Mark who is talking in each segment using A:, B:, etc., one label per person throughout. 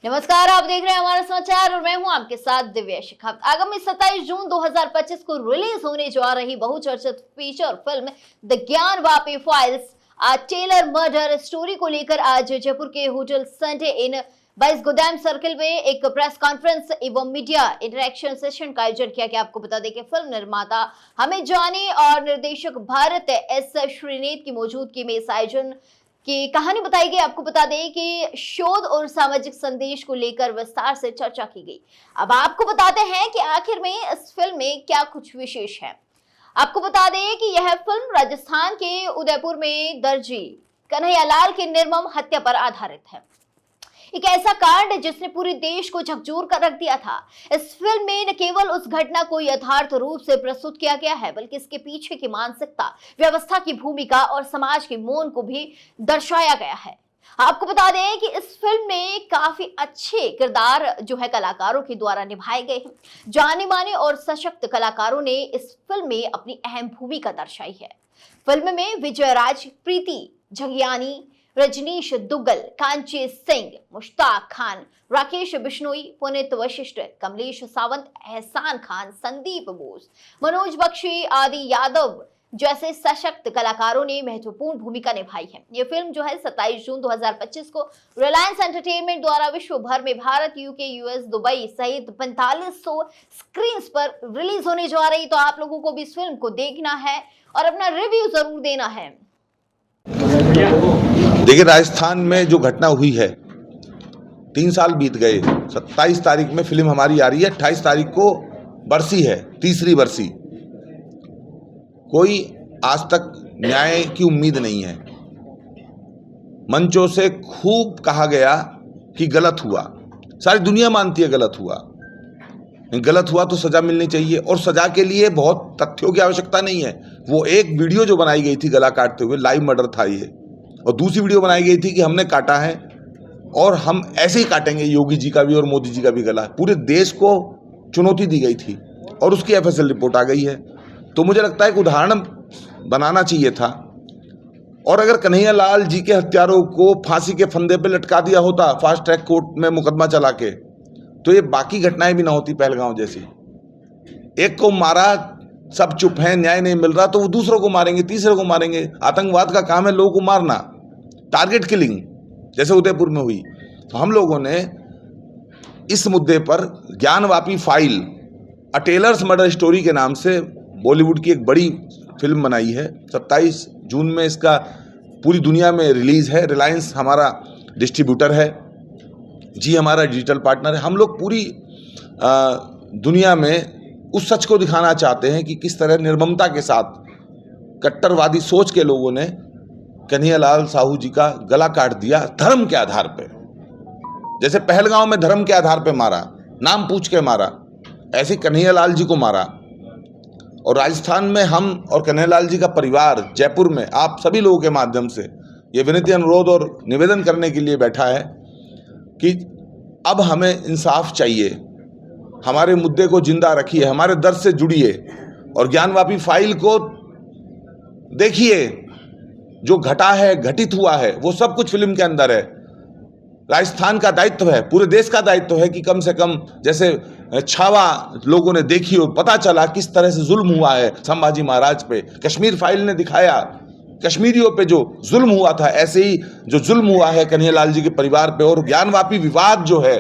A: नमस्कार, आप देख रहे हैं हमारा समाचार और मैं हूं आपके साथ दिव्या शेखावत। आगामी 27 जून 2025 को रिलीज होने जा रही बहुचर्चित feature film the Gyanvapi files tailor murder story को लेकर आज जयपुर के होटल संडे इन 22 गोदाम सर्किल में एक प्रेस कॉन्फ्रेंस एवं मीडिया इंटरेक्शन सेशन का आयोजन किया गया। आपको बता दें कि फिल्म निर्माता हमें जाने और निर्देशक भारत एस श्रीनेत की मौजूदगी में इस आयोजन की कहानी बताई गई। आपको बता दें कि शोध और सामाजिक संदेश को लेकर विस्तार से चर्चा की गई। अब आपको बताते हैं कि आखिर में इस फिल्म में क्या कुछ विशेष है। आपको बता दें कि यह फिल्म राजस्थान के उदयपुर में दर्जी कन्हैयालाल की निर्मम हत्या पर आधारित है। एक ऐसा कांड जिसने पूरे देश को झकझोर कर रख दिया था। इस फिल्म में न केवल उस घटना को यथार्थ रूप से प्रस्तुत किया गया है, बल्कि इसके पीछे की मानसिकता, व्यवस्था की भूमिका और समाज के मौन को भी दर्शाया गया है। आपको बता दें कि इस फिल्म में काफी अच्छे किरदार जो है कलाकारों के द्वारा निभाए गए हैं। जाने माने और सशक्त कलाकारों ने इस फिल्म में अपनी अहम भूमिका दर्शाई है। फिल्म में विजय राज, प्रीति झंगियानी, रजनीश दुग्गल, कांची सिंह, मुश्ताक खान, राकेश बिश्नोई, पुनीत वशिष्ठ, कमलेश सावंत, एहसान खान, संदीप बोस, मनोज बख्शी आदि यादव जैसे सशक्त कलाकारों ने महत्वपूर्ण भूमिका निभाई है। ये फिल्म जो है 27 जून 2025 को रिलायंस एंटरटेनमेंट द्वारा विश्व भर में भारत, यूके, यूएस, दुबई सहित 4500 स्क्रीन पर रिलीज होने जा रही। तो आप लोगों को भी इस फिल्म को देखना है और अपना रिव्यू जरूर देना है।
B: देखिए, राजस्थान में जो घटना हुई है, 3 साल बीत गए। 27 तारीख में फिल्म हमारी आ रही है, 28 तारीख को बरसी है, तीसरी बरसी। कोई आज तक न्याय की उम्मीद नहीं है। मंचों से खूब कहा गया कि गलत हुआ, सारी दुनिया मानती है गलत हुआ। गलत हुआ तो सजा मिलनी चाहिए, और सजा के लिए बहुत तथ्यों की आवश्यकता नहीं है। वो एक वीडियो जो बनाई गई थी गला काटते हुए, लाइव मर्डर था ये, और दूसरी वीडियो बनाई गई थी कि हमने काटा है और हम ऐसे ही काटेंगे योगी जी का भी और मोदी जी का भी गला। पूरे देश को चुनौती दी गई थी और उसकी एफएसएल रिपोर्ट आ गई है। तो मुझे लगता है एक उदाहरण बनाना चाहिए था, और अगर कन्हैयालाल जी के हत्यारों को फांसी के फंदे पे लटका दिया होता फास्ट ट्रैक कोर्ट में मुकदमा चला के, तो ये बाकी घटनाएं भी ना होती पहलगांव जैसी। एक को मारा, सब चुप हैं, न्याय नहीं मिल रहा, तो वो दूसरों को मारेंगे, तीसरे को मारेंगे। आतंकवाद का काम है लोगों को मारना, टारगेट किलिंग, जैसे उदयपुर में हुई। तो हम लोगों ने इस मुद्दे पर Gyanvapi file tailors murder story के नाम से बॉलीवुड की एक बड़ी फिल्म बनाई है। 27 जून में इसका पूरी दुनिया में रिलीज है। रिलायंस हमारा डिस्ट्रीब्यूटर है, जी हमारा डिजिटल पार्टनर है। हम लोग पूरी दुनिया में उस सच को दिखाना चाहते हैं कि किस तरह निर्ममता के साथ कट्टरवादी सोच के लोगों ने कन्हैयालाल साहू जी का गला काट दिया धर्म के आधार पे। जैसे पहलगांव में धर्म के आधार पे मारा, नाम पूछ के मारा, ऐसे कन्हैयालाल जी को मारा। और राजस्थान में हम और कन्हैयालाल जी का परिवार जयपुर में आप सभी लोगों के माध्यम से ये विनती, अनुरोध और निवेदन करने के लिए बैठा है कि अब हमें इंसाफ चाहिए। हमारे मुद्दे को जिंदा रखिए, हमारे दर्द से जुड़िए और ज्ञानवापी फाइल को देखिए। जो घटा है, घटित हुआ है, वो सब कुछ फिल्म के अंदर है। राजस्थान का दायित्व है, पूरे देश का दायित्व है कि कम से कम जैसे छावा लोगों ने देखी और पता चला किस तरह से जुल्म हुआ है संभाजी महाराज पे। कश्मीर फाइल ने दिखाया कश्मीरियों पे जो जुल्म हुआ था, ऐसे ही जो जुल्म हुआ है कन्हैयालाल जी के परिवार पे। और ज्ञानवापी विवाद जो है,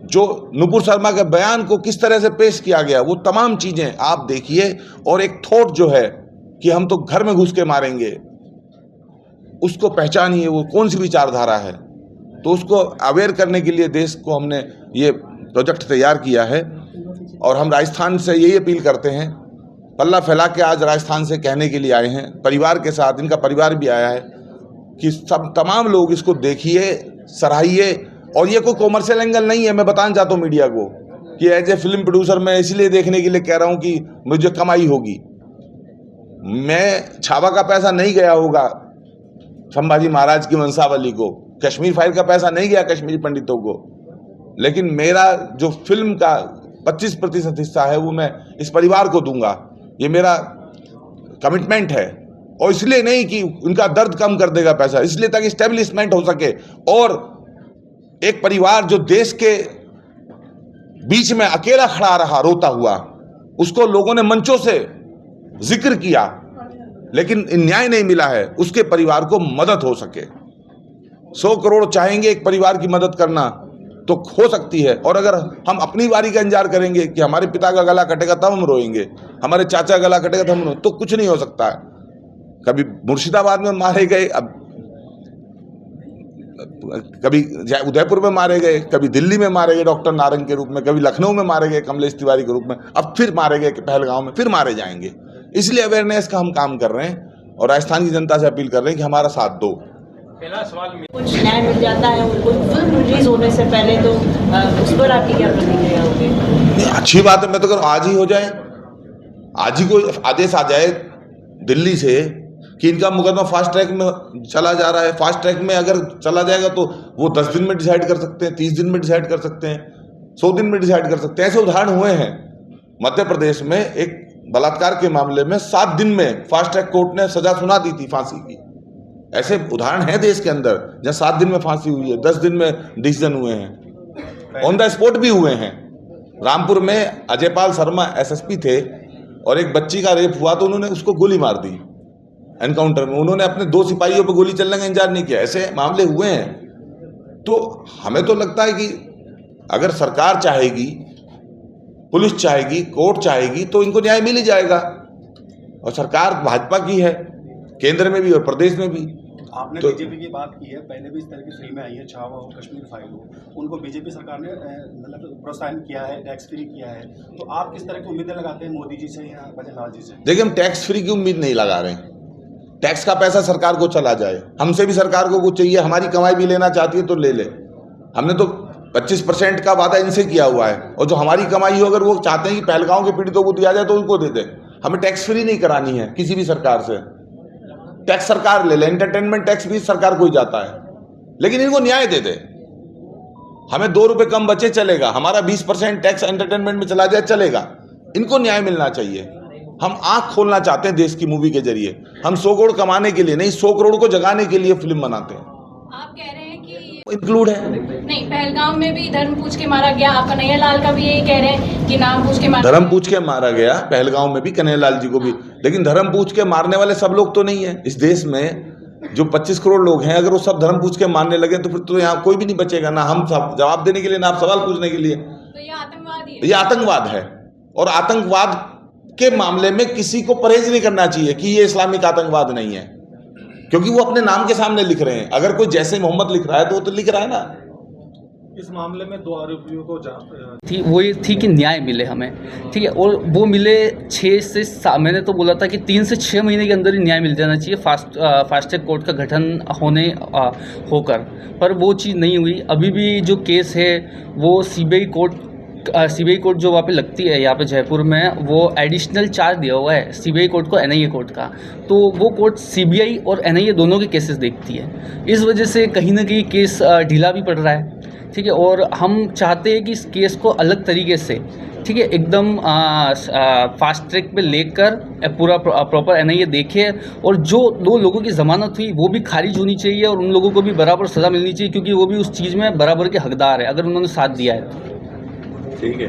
B: जो नुपुर शर्मा के बयान को किस तरह से पेश किया गया, वो तमाम चीजें आप देखिए। और एक थॉट जो है कि हम तो घर में घुस के मारेंगे, उसको पहचानिए वो कौन सी विचारधारा है। तो उसको अवेयर करने के लिए देश को हमने ये प्रोजेक्ट तैयार किया है। और हम राजस्थान से यही अपील करते हैं, पल्ला फैला के आज राजस्थान से कहने के लिए आए हैं, परिवार के साथ, इनका परिवार भी आया है, कि सब तमाम लोग इसको देखिए, सराहिए। और ये कोई कॉमर्शियल एंगल नहीं है। मैं बताना चाहता हूँ मीडिया को कि एज ए फिल्म प्रोड्यूसर मैं इसलिए देखने के लिए कह रहा हूँ कि मुझे कमाई होगी। मैं छावा का पैसा नहीं गया होगा संभाजी महाराज की वंशावली को, कश्मीर फाइल का पैसा नहीं गया कश्मीरी पंडितों को, लेकिन मेरा जो फिल्म का 25% हिस्सा है वो मैं इस परिवार को दूंगा। ये मेरा कमिटमेंट है। और इसलिए नहीं कि उनका दर्द कम कर देगा पैसा, इसलिए ताकि स्टेब्लिशमेंट हो सके और एक परिवार जो देश के बीच में अकेला खड़ा रहा रोता हुआ, उसको लोगों ने मंचों से जिक्र किया, लेकिन न्याय नहीं मिला है, उसके परिवार को मदद हो सके। 100 करोड़ चाहेंगे एक परिवार की मदद करना तो हो सकती है, और अगर हम अपनी बारी का इंतजार करेंगे कि हमारे पिता का गला कटेगा तब हम रोएंगे, हमारे चाचा का गला कटेगा तब हम रोएंगे, तो कुछ नहीं हो सकता है। कभी मुर्शिदाबाद में मारे गए, अब कभी उदयपुर में मारे गए, कभी दिल्ली में मारे गए डॉक्टर नारंग के रूप में, कभी लखनऊ में मारे गए कमलेश तिवारी के रूप में, अब फिर मारे गए पहलगांव में, फिर मारे जाएंगे। इसलिए अवेयरनेस का हम काम कर रहे हैं और राजस्थान की जनता से अपील कर रहे हैं कि हमारा साथ दो।
C: पहला सवाल
D: कुछ न्याय मिल जाता है उनको फिल्म रिलीज होने से पहले, तो उस पर आपकी क्या प्रतिक्रिया होगी?
B: अच्छी बात है, मैं तो अगर आज ही हो जाए, आज ही कोई आदेश आ जाए दिल्ली से कि इनका मुकदमा फास्ट ट्रैक में चला जा रहा है। फास्ट ट्रैक में अगर चला जाएगा तो वो 10 दिन में डिसाइड कर सकते हैं, 30 दिन में डिसाइड कर सकते हैं, 100 दिन में डिसाइड कर सकते हैं। ऐसे उदाहरण हुए हैं। मध्य प्रदेश में एक बलात्कार के मामले में 7 दिन में फास्ट ट्रैक कोर्ट ने सजा सुना दी थी फांसी की। ऐसे उदाहरण है देश के अंदर जहाँ 7 दिन में फांसी हुई है, 10 दिन में डिसीजन हुए हैं, ऑन द स्पॉट भी हुए हैं। रामपुर में अजयपाल शर्मा एसएसपी थे और एक बच्ची का रेप हुआ तो उन्होंने उसको गोली मार दी एनकाउंटर में, उन्होंने अपने 2 सिपाहियों पर गोली चलने का इंतजार नहीं किया। ऐसे मामले हुए हैं। तो हमें तो लगता है कि अगर सरकार चाहेगी, पुलिस चाहेगी, कोर्ट चाहेगी तो इनको न्याय मिल ही जाएगा। और सरकार भाजपा की है, केंद्र में भी और प्रदेश में भी।
C: आपने
B: तो
C: बीजेपी की बात की है, पहले भी इस तरह की फिल्में आई है, छावा हो, कश्मीर फाइल हो, उनको बीजेपी सरकार ने मतलब प्रोत्साहन किया है, टैक्स फ्री किया है। तो आप किस तरह की उम्मीदें लगाते हैं मोदी जी से या बजरंग जी से?
B: देखिए, हम टैक्स फ्री की उम्मीद नहीं लगा रहे हैं। टैक्स का पैसा सरकार को चला जाए, हमसे भी सरकार को कुछ चाहिए, हमारी कमाई भी लेना चाहती है तो ले ले। हमने तो 25% का वादा इनसे किया हुआ है, और जो हमारी कमाई हो अगर वो चाहते हैं कि पहलगांव के पीड़ितों को दिया जाए तो उनको दे दे। हमें टैक्स फ्री नहीं करानी है किसी भी सरकार से। टैक्स सरकार ले ले, एंटरटेनमेंट टैक्स भी सरकार को ही जाता है, लेकिन इनको न्याय दे दे। हमें 2 रुपए कम बचे चलेगा, हमारा 20% टैक्स एंटरटेनमेंट में चला जाए चलेगा, इनको न्याय मिलना चाहिए। हम आंख खोलना चाहते हैं देश की मूवी के जरिए। हम 100 करोड़ कमाने के लिए नहीं, 100 करोड़ को जगाने के लिए फिल्म बनाते हैं।
E: आप कह रहे हैं कि
B: इंक्लूड है।
E: नहीं, पहलगाम में भी धर्म पूछ के मारा गया, आप कन्हैयालाल का भी यही कह रहे हैं कि नाम पूछ के मारा,
B: धर्म पूछ के मारा गया, पहलगांव में भी कन्हैयालाल जी को भी। लेकिन धर्म पूछ के मारने वाले सब लोग तो नहीं है इस देश में। जो 25 करोड़ लोग हैं, अगर वो सब धर्म पूछ के मारने लगे तो फिर तो यहाँ कोई भी नहीं बचेगा, ना हम जवाब देने के लिए, ना आप सवाल पूछने के लिए।
E: तो ये आतंकवाद ही है।
B: ये आतंकवाद है, और आतंकवाद के मामले में किसी को परहेज नहीं करना चाहिए कि ये इस्लामिक आतंकवाद नहीं है, क्योंकि वो अपने नाम के सामने लिख रहे हैं। अगर कोई जैसे मोहम्मद लिख रहा है तो वो तो लिख रहा है ना।
C: इस मामले में 2 आरोपियों को
F: थी वो ये थी कि न्याय मिले हमें, ठीक है, और वो मिले 6 से 7, मैंने तो बोला था कि 3 से 6 महीने के अंदर ही न्याय मिल जाना चाहिए फास्ट ट्रैक कोर्ट का गठन होकर, पर वो चीज़ नहीं हुई। अभी भी जो केस है वो सीबीआई कोर्ट जो वहाँ पे लगती है यहाँ पे जयपुर में, वो एडिशनल चार्ज दिया हुआ है सीबीआई कोर्ट को एनआईए कोर्ट का, तो वो कोर्ट सीबीआई और एनआईए दोनों के केसेस देखती है। इस वजह से कहीं ना कहीं केस ढीला भी पड़ रहा है, ठीक है, और हम चाहते हैं कि इस केस को अलग तरीके से, ठीक है, एकदम फास्ट ट्रैक पे लेकर पूरा प्रॉपर एनआईए देखे, और जो 2 लोगों की ज़मानत हुई वो भी खारिज होनी चाहिए, और उन लोगों को भी बराबर सज़ा मिलनी चाहिए, क्योंकि वो भी उस चीज़ में बराबर के हकदार है अगर उन्होंने साथ दिया है।
B: ठीक है।